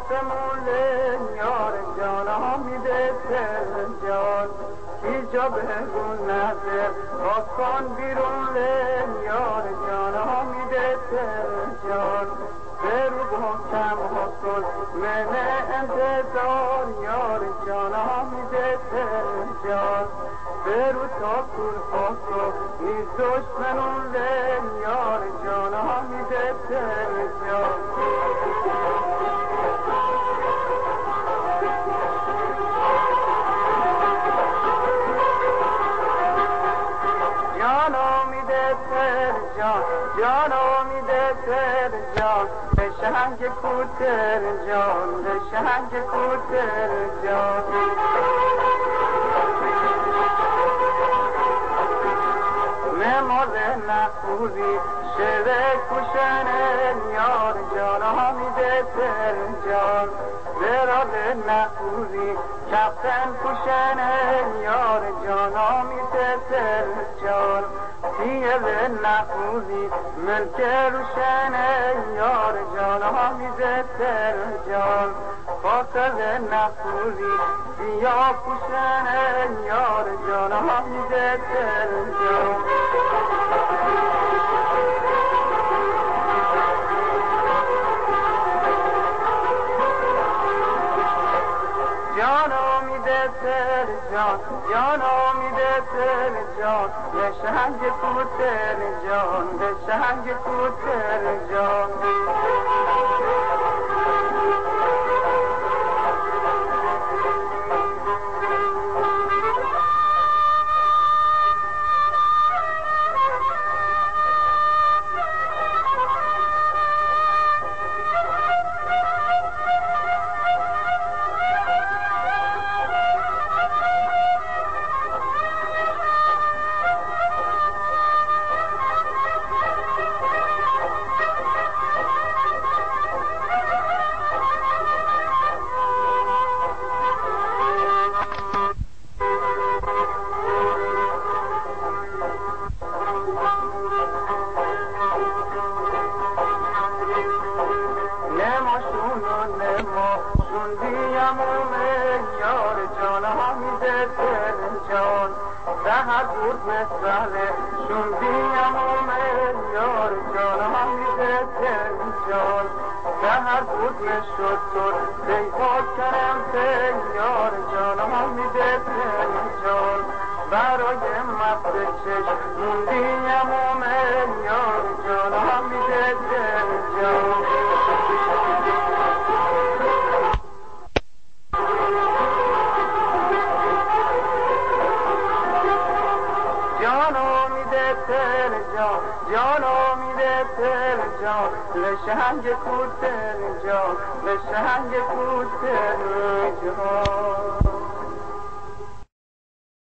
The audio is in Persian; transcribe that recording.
آسمون یار جانا میده جان اینجا بگون نظر آسان بیرون یار جانا میده جان برو با کم حسن من انتظار یار جانا میده جان برو تا کل حسن نیز دشمنون یار جانا میده جان جان امیده جان به شهنگ کوتر جان به شهنگ کوتر جان نماز نخوری شده کشن یار جان امیده جان براد نخوری کفتن کشن یار جان امیده جان دیه نخوری ملک روشن یار جان امیده جان فاصل نخوری سیاه پوشن یار جان امیده جان جان امیده جان امیده جان به شهنگ کوتر جان به شهنگ کوتر جان هر بود مثاله شوندیم یار جان همیده جان هر بود مشتر دیپا کنم یار جان همیده جان برای مست چشم موندیم یار جان همیده جان جان امیده جان به شهنگ کوتر جان به شهنگ کوتر جان